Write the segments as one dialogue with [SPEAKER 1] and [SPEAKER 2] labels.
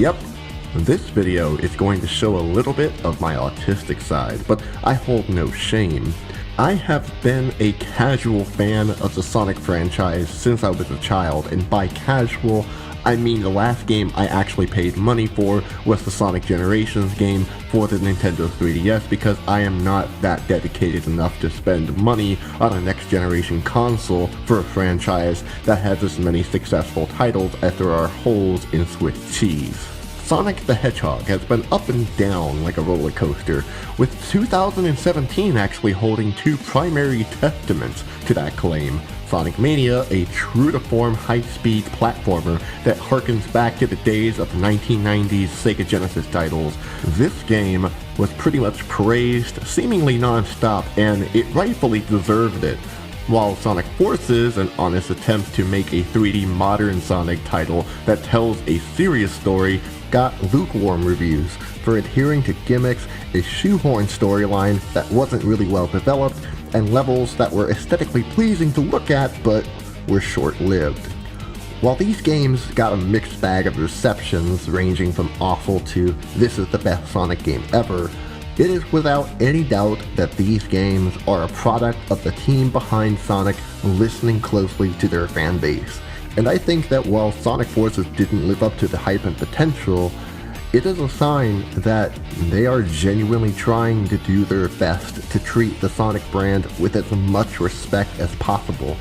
[SPEAKER 1] Yep, this video is going to show a little bit of my autistic side, but I hold no shame. I have been a casual fan of the Sonic franchise since I was a child, and by casual, I mean the last game I actually paid money for was the Sonic Generations game for the Nintendo 3DS because I am not that dedicated enough to spend money on a next generation console for a franchise that has as many successful titles as there are holes in Swiss cheese. Sonic the Hedgehog has been up and down like a roller coaster, with 2017 actually holding two primary testaments to that claim. Sonic Mania, a true-to-form high-speed platformer that harkens back to the days of the 1990s Sega Genesis titles. This game was pretty much praised seemingly non-stop, and it rightfully deserved it. While Sonic Forces, an honest attempt to make a 3D modern Sonic title that tells a serious story, got lukewarm reviews for adhering to gimmicks, a shoehorn storyline that wasn't really well developed, and levels that were aesthetically pleasing to look at but were short-lived. While these games got a mixed bag of receptions ranging from awful to this is the best Sonic game ever, it is without any doubt that these games are a product of the team behind Sonic listening closely to their fan base. And I think that while Sonic Forces didn't live up to the hype and potential, it is a sign that they are genuinely trying to do their best to treat the Sonic brand with as much respect as possible,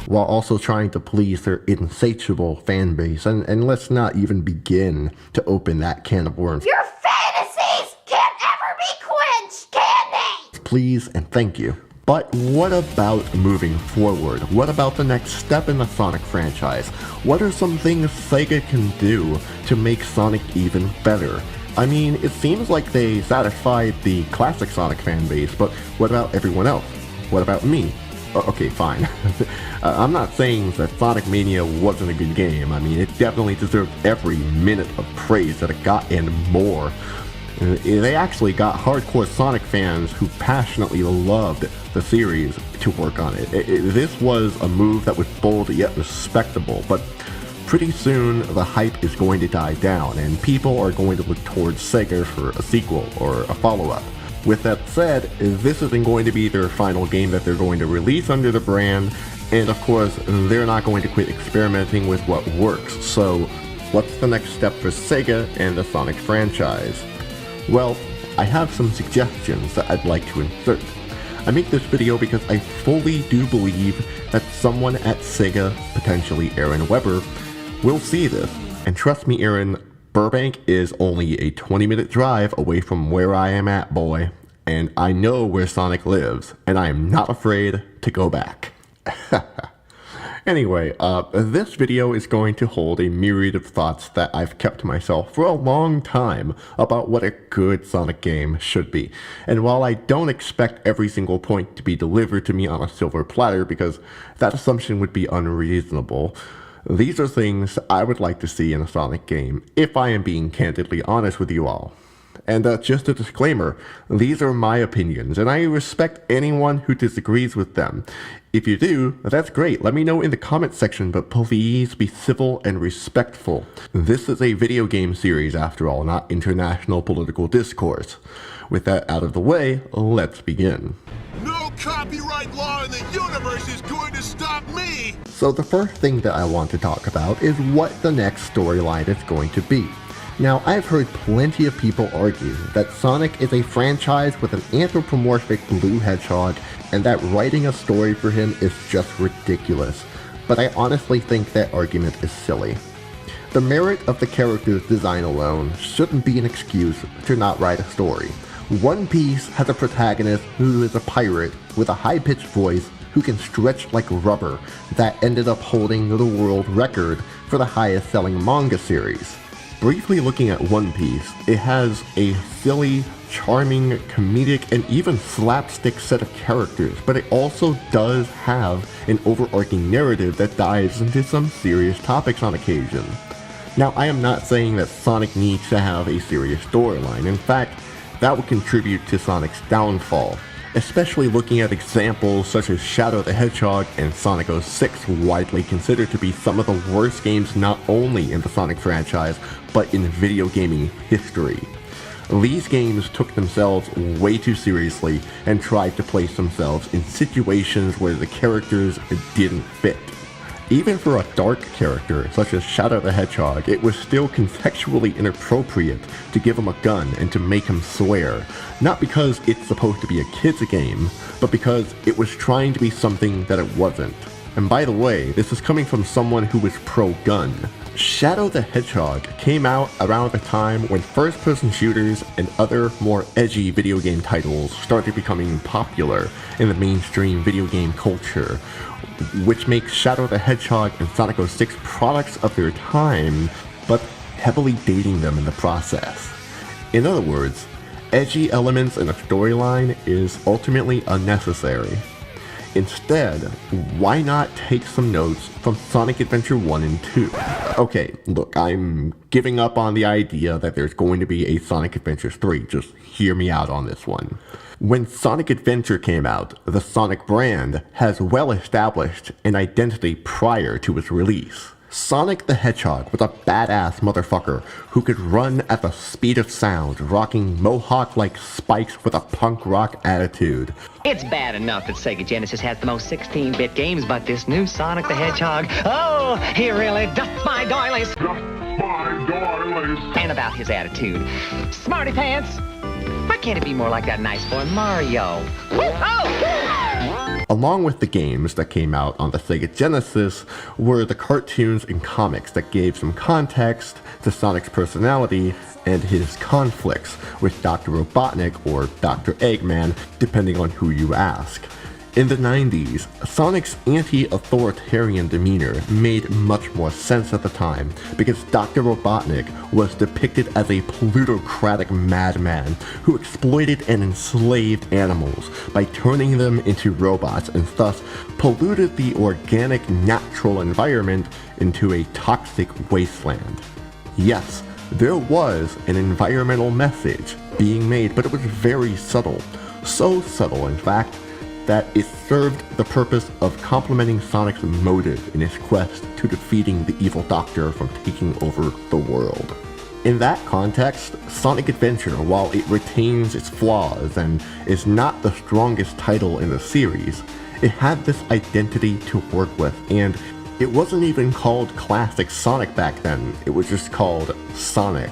[SPEAKER 1] while also trying to please their insatiable fan base. And let's not even begin to open that can of worms.
[SPEAKER 2] Your fantasies can't ever be quenched, can they?
[SPEAKER 1] Please and thank you. But what about moving forward? What about the next step in the Sonic franchise? What are some things Sega can do to make Sonic even better? I mean, it seems like they satisfied the classic Sonic fan base, but what about everyone else? What about me? Okay, fine. I'm not saying that Sonic Mania wasn't a good game. I mean, it definitely deserved every minute of praise that it got and more. They actually got hardcore Sonic fans who passionately loved the series to work on it. This was a move that was bold yet respectable, but pretty soon the hype is going to die down and people are going to look towards Sega for a sequel or a follow-up. With that said, this isn't going to be their final game that they're going to release under the brand, and of course they're not going to quit experimenting with what works. So what's the next step for Sega and the Sonic franchise? Well, I have some suggestions that I'd like to insert. I make this video because I fully do believe that someone at Sega, potentially Aaron Weber, will see this. And trust me, Aaron, Burbank is only a 20-minute drive away from where I am at, boy. And I know where Sonic lives, and I am not afraid to go back. Anyway, this video is going to hold a myriad of thoughts that I've kept to myself for a long time about what a good Sonic game should be. And while I don't expect every single point to be delivered to me on a silver platter, because that assumption would be unreasonable, these are things I would like to see in a Sonic game, if I am being candidly honest with you all. And just a disclaimer, these are my opinions, and I respect anyone who disagrees with them. If you do, that's great. Let me know in the comment section, but please be civil and respectful. This is a video game series, after all, not international political discourse. With that out of the way, let's begin.
[SPEAKER 3] No copyright law in the universe is going to stop me!
[SPEAKER 1] So the first thing that I want to talk about is what the next storyline is going to be. Now, I've heard plenty of people argue that Sonic is a franchise with an anthropomorphic blue hedgehog and that writing a story for him is just ridiculous, but I honestly think that argument is silly. The merit of the character's design alone shouldn't be an excuse to not write a story. One Piece has a protagonist who is a pirate with a high-pitched voice who can stretch like rubber that ended up holding the world record for the highest-selling manga series. Briefly looking at One Piece, it has a silly, charming, comedic, and even slapstick set of characters, but it also does have an overarching narrative that dives into some serious topics on occasion. Now, I am not saying that Sonic needs to have a serious storyline. In fact, that would contribute to Sonic's downfall. especially looking at examples such as Shadow the Hedgehog and Sonic 06, widely considered to be some of the worst games not only in the Sonic franchise, but in video gaming history. These games took themselves way too seriously and tried to place themselves in situations where the characters didn't fit. Even for a dark character such as Shadow the Hedgehog, it was still contextually inappropriate to give him a gun and to make him swear, not because it's supposed to be a kid's game, but because it was trying to be something that it wasn't. And by the way, this is coming from someone who was pro-gun. Shadow the Hedgehog came out around the time when first-person shooters and other more edgy video game titles started becoming popular in the mainstream video game culture, which makes Shadow the Hedgehog and Sonic 06 products of their time, but heavily dating them in the process. In other words, edgy elements in a storyline is ultimately unnecessary. Instead, why not take some notes from Sonic Adventure 1 and 2? Okay, look, I'm giving up on the idea that there's going to be a Sonic Adventure 3, just hear me out on this one. When Sonic Adventure came out, the Sonic brand has well established an identity prior to its release. Sonic the Hedgehog was a badass motherfucker who could run at the speed of sound, rocking mohawk-like spikes with a punk rock attitude.
[SPEAKER 4] It's bad enough that Sega Genesis has the most 16-bit games, but this new Sonic the Hedgehog, oh, he really dusts my doilies. And about his attitude. Smarty pants! Why can't it be more like that nice boy Mario? Oh!
[SPEAKER 1] Along with the games that came out on the Sega Genesis were the cartoons and comics that gave some context to Sonic's personality and his conflicts with Dr. Robotnik or Dr. Eggman, depending on who you ask. In the 90s, Sonic's anti-authoritarian demeanor made much more sense at the time because Dr. Robotnik was depicted as a plutocratic madman who exploited and enslaved animals by turning them into robots and thus polluted the organic natural environment into a toxic wasteland. Yes, there was an environmental message being made, but it was very subtle. So subtle, in fact, that it served the purpose of complementing Sonic's motive in his quest to defeating the evil Doctor from taking over the world. In that context, Sonic Adventure, while it retains its flaws and is not the strongest title in the series, it had this identity to work with, and it wasn't even called Classic Sonic back then, it was just called Sonic.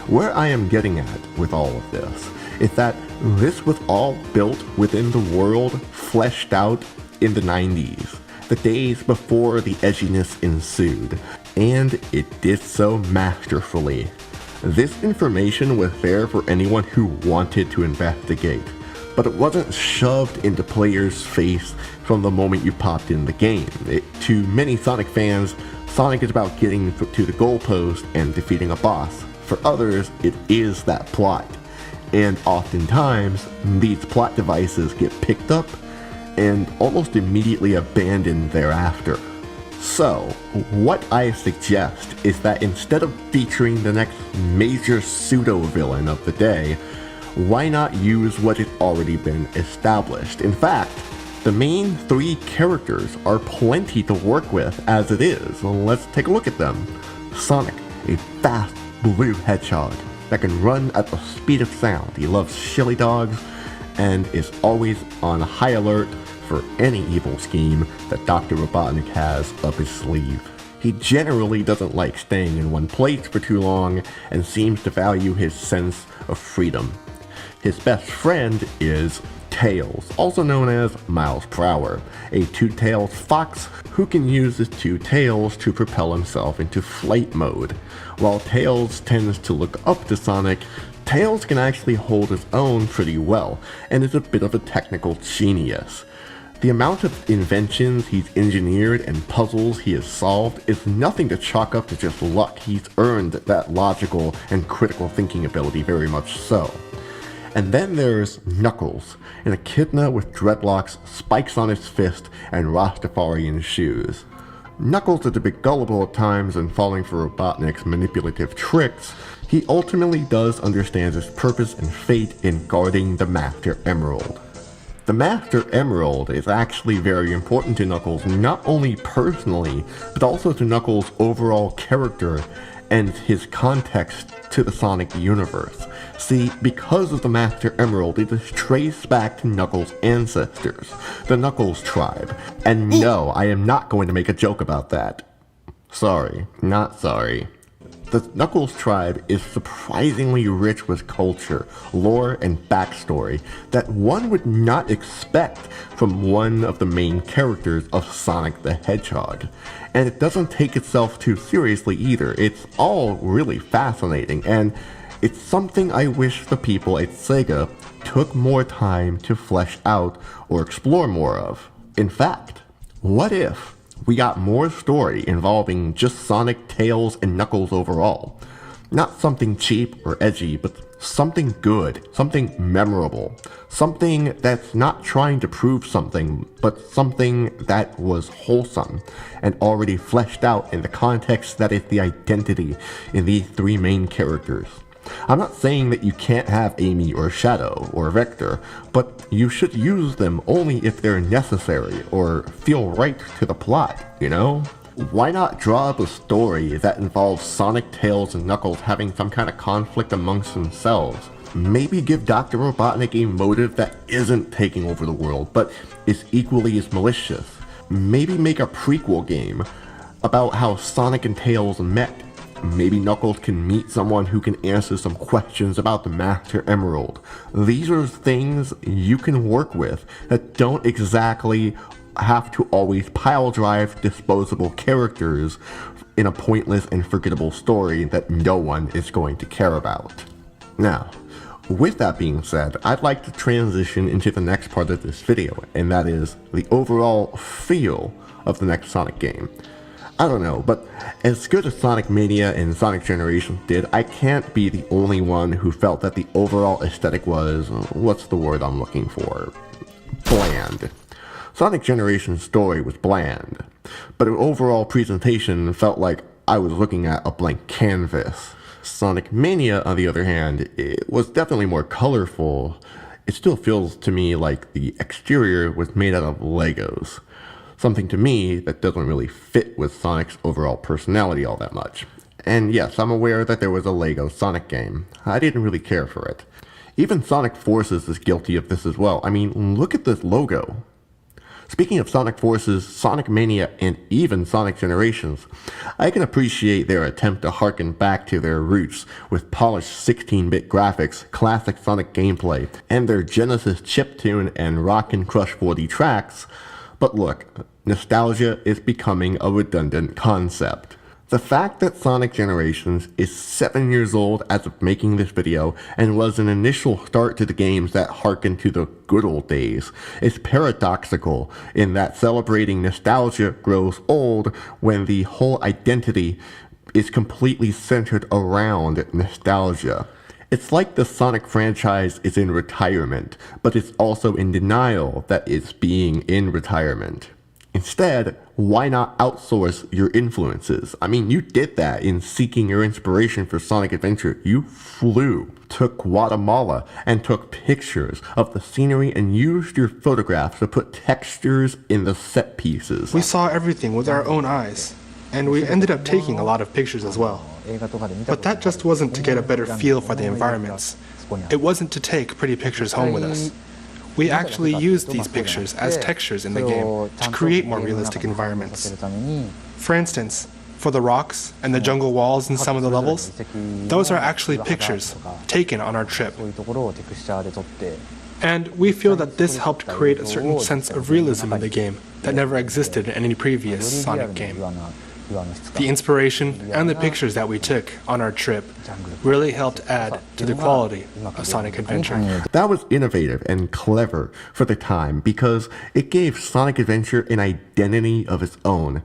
[SPEAKER 1] Where I am getting at with all of this is that this was all built within the world fleshed out in the 90s, the days before the edginess ensued, and it did so masterfully. This information was there for anyone who wanted to investigate, but it wasn't shoved into players' face from the moment you popped in the game. To many Sonic fans, Sonic is about getting to the goalpost and defeating a boss. For others, it is that plot. And oftentimes, these plot devices get picked up and almost immediately abandoned thereafter. So, what I suggest is that instead of featuring the next major pseudo-villain of the day, why not use what has already been established? In fact, the main three characters are plenty to work with as it is. Let's take a look at them. Sonic, a fast blue hedgehog that can run at the speed of sound. He loves chili dogs and is always on high alert for any evil scheme that Dr. Robotnik has up his sleeve. He generally doesn't like staying in one place for too long and seems to value his sense of freedom. His best friend is Tails, also known as Miles Per Hour, a two-tailed fox who can use his two tails to propel himself into flight mode. While Tails tends to look up to Sonic, Tails can actually hold his own pretty well, and is a bit of a technical genius. The amount of inventions he's engineered and puzzles he has solved is nothing to chalk up to just luck. He's earned that logical and critical thinking ability very much so. And then there's Knuckles, an echidna with dreadlocks, spikes on his fist, and Rastafarian shoes. Knuckles is a bit gullible at times and falling for Robotnik's manipulative tricks, he ultimately does understand his purpose and fate in guarding the Master Emerald. The Master Emerald is actually very important to Knuckles, not only personally, but also to Knuckles' overall character and his context to the Sonic universe. See, because of the Master Emerald, it is traced back to Knuckles' ancestors, the Knuckles tribe. And no, I am not going to make a joke about that. Sorry, not sorry. The Knuckles tribe is surprisingly rich with culture, lore, and backstory that one would not expect from one of the main characters of Sonic the Hedgehog. And it doesn't take itself too seriously either. It's all really fascinating, and it's something I wish the people at Sega took more time to flesh out or explore more of. In fact, what if we got more story involving just Sonic, Tails, and Knuckles overall? Not something cheap or edgy, but something good, something memorable, something that's not trying to prove something, but something that was wholesome and already fleshed out in the context that is the identity in these three main characters. I'm not saying that you can't have Amy or Shadow or Vector, but you should use them only if they're necessary or feel right to the plot, you know? Why not draw up a story that involves Sonic, Tails, and Knuckles having some kind of conflict amongst themselves? Maybe give Dr. Robotnik a motive that isn't taking over the world, but is equally as malicious. Maybe make a prequel game about how Sonic and Tails met. Maybe Knuckles can meet someone who can answer some questions about the Master Emerald. These are things you can work with that don't exactly have to always pile drive disposable characters in a pointless and forgettable story that no one is going to care about. Now, with that being said, I'd like to transition into the next part of this video, and that is the overall feel of the next Sonic game. I don't know, but as good as Sonic Mania and Sonic Generations did, I can't be the only one who felt that the overall aesthetic was, what's the word I'm looking for? Bland. Sonic Generations' story was bland, but an overall presentation felt like I was looking at a blank canvas. Sonic Mania, on the other hand, it was definitely more colorful. It still feels to me like the exterior was made out of Legos. Something to me that doesn't really fit with Sonic's overall personality all that much. And yes, I'm aware that there was a Lego Sonic game. I didn't really care for it. Even Sonic Forces is guilty of this as well. I mean, look at this logo. Speaking of Sonic Forces, Sonic Mania, and even Sonic Generations, I can appreciate their attempt to harken back to their roots with polished 16-bit graphics, classic Sonic gameplay, and their Genesis chiptune and Rock and Crush 4D tracks. But look, nostalgia is becoming a redundant concept. The fact that Sonic Generations is 7 years old as of making this video and was an initial start to the games that harken to the good old days is paradoxical in that celebrating nostalgia grows old when the whole identity is completely centered around nostalgia. It's like the Sonic franchise is in retirement, but it's also in denial that it's being in retirement. Instead, why not outsource your influences? I mean, you did that in seeking your inspiration for Sonic Adventure. You flew to Guatemala and took pictures of the scenery and used your photographs to put textures in the set pieces.
[SPEAKER 5] We saw everything with our own eyes, and we ended up taking a lot of pictures as well. But that just wasn't to get a better feel for the environments. It wasn't to take pretty pictures home with us. We actually used these pictures as textures in the game to create more realistic environments. For instance, for the rocks and the jungle walls in some of the levels, those are actually pictures taken on our trip. And we feel that this helped create a certain sense of realism in the game that never existed in any previous Sonic game. The inspiration and the pictures that we took on our trip really helped add to the quality of Sonic Adventure.
[SPEAKER 1] That was innovative and clever for the time because it gave Sonic Adventure an identity of its own,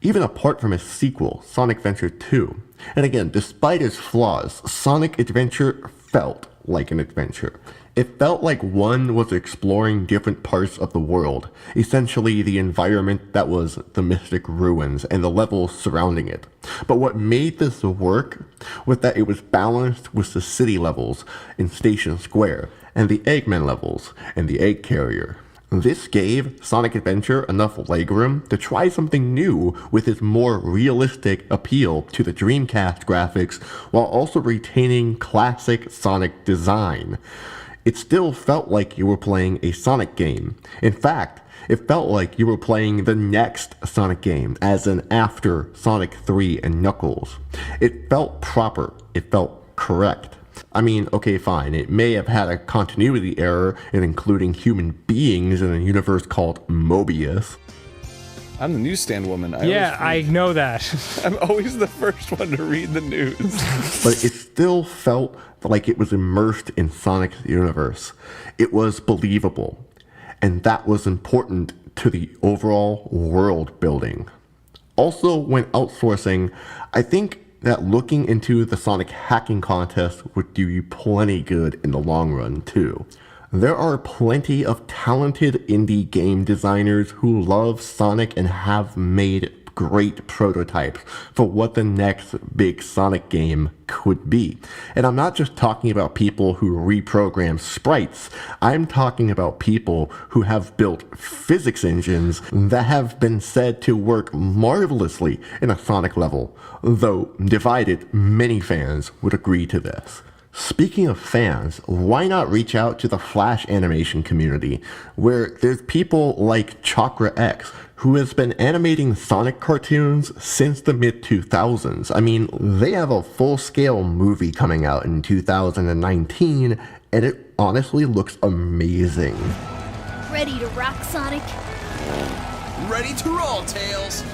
[SPEAKER 1] even apart from its sequel, Sonic Adventure 2. And again, despite its flaws, Sonic Adventure felt like an adventure. It felt like one was exploring different parts of the world, essentially the environment that was the Mystic Ruins and the levels surrounding it. But what made this work was that it was balanced with the city levels in Station Square, and the Eggman levels, and the Egg Carrier. This gave Sonic Adventure enough legroom to try something new with its more realistic appeal to the Dreamcast graphics while also retaining classic Sonic design. It still felt like you were playing a Sonic game. In fact, it felt like you were playing the next Sonic game, as in after Sonic 3 and Knuckles. It felt proper. It felt correct. I mean, okay, fine, it may have had a continuity error in including human beings in a universe called Mobius.
[SPEAKER 6] I'm the newsstand woman.
[SPEAKER 7] I know that.
[SPEAKER 6] I'm always the first one to read the news.
[SPEAKER 1] But it still felt like it was immersed in Sonic's universe. It was believable, and that was important to the overall world building. Also, when outsourcing, I think that looking into the Sonic hacking contest would do you plenty good in the long run, too. There are plenty of talented indie game designers who love Sonic and have made great prototypes for what the next big Sonic game could be. And I'm not just talking about people who reprogram sprites, I'm talking about people who have built physics engines that have been said to work marvelously in a Sonic level, though divided, many fans would agree to this. Speaking of fans, why not reach out to the Flash animation community, where there's people like Chakra X, who has been animating Sonic cartoons since the mid-2000s. I mean, they have a full-scale movie coming out in 2019, and it honestly looks amazing.
[SPEAKER 2] Ready to rock, Sonic?
[SPEAKER 3] Ready to roll, Tails!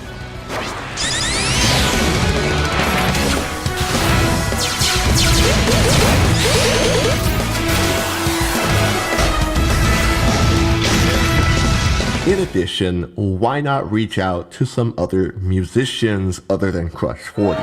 [SPEAKER 1] In addition, why not reach out to some other musicians other than Crush 40?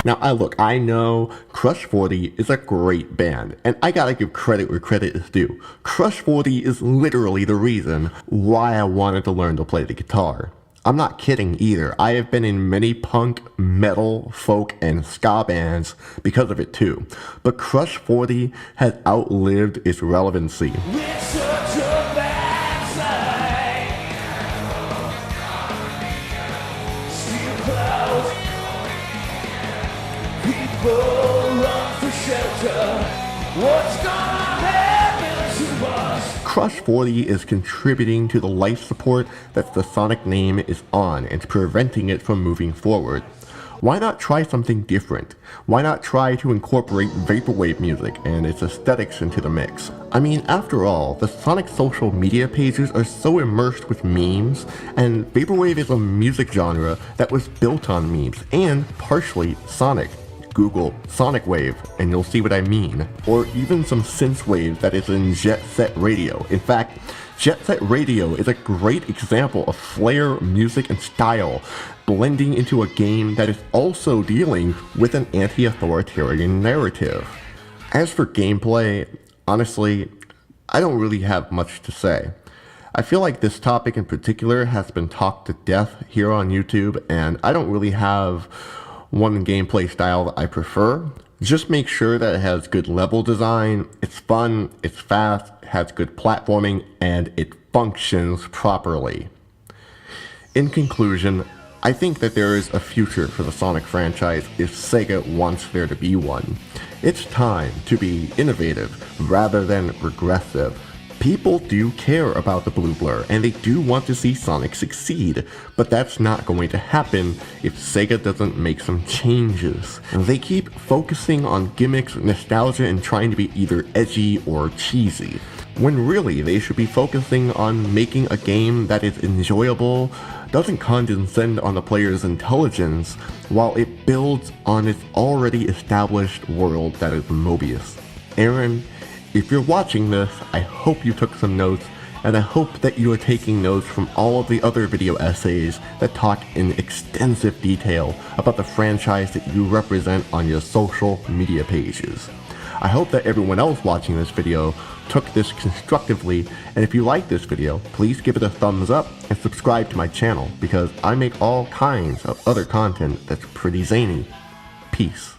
[SPEAKER 1] Now, I know Crush 40 is a great band, and I gotta give credit where credit is due. Crush 40 is literally the reason why I wanted to learn to play the guitar. I'm not kidding either. I have been in many punk, metal, folk, and ska bands because of it too. But Crush 40 has outlived its relevancy. Crush 40 is contributing to the life support that the Sonic name is on and preventing it from moving forward. Why not try something different? Why not try to incorporate vaporwave music and its aesthetics into the mix? I mean, after all, the Sonic social media pages are so immersed with memes, and vaporwave is a music genre that was built on memes, and partially Sonic. Google Sonic Wave and you'll see what I mean. Or even some synthwave that is in Jet Set Radio. In fact, Jet Set Radio is a great example of flair, music, and style blending into a game that is also dealing with an anti-authoritarian narrative. As for gameplay, honestly, I don't really have much to say. I feel like this topic in particular has been talked to death here on YouTube, and I don't really have one gameplay style that I prefer. Just make sure that it has good level design, it's fun, it's fast, has good platforming, and it functions properly. In conclusion, I think that there is a future for the Sonic franchise if Sega wants there to be one. It's time to be innovative rather than regressive. People do care about the blue blur, and they do want to see Sonic succeed, but that's not going to happen if Sega doesn't make some changes. They keep focusing on gimmicks, nostalgia, and trying to be either edgy or cheesy, when really they should be focusing on making a game that is enjoyable, doesn't condescend on the player's intelligence, while it builds on its already established world that is Mobius. Aaron, if you're watching this, I hope you took some notes, and I hope that you are taking notes from all of the other video essays that talk in extensive detail about the franchise that you represent on your social media pages. I hope that everyone else watching this video took this constructively, and if you like this video, please give it a thumbs up and subscribe to my channel, because I make all kinds of other content that's pretty zany. Peace.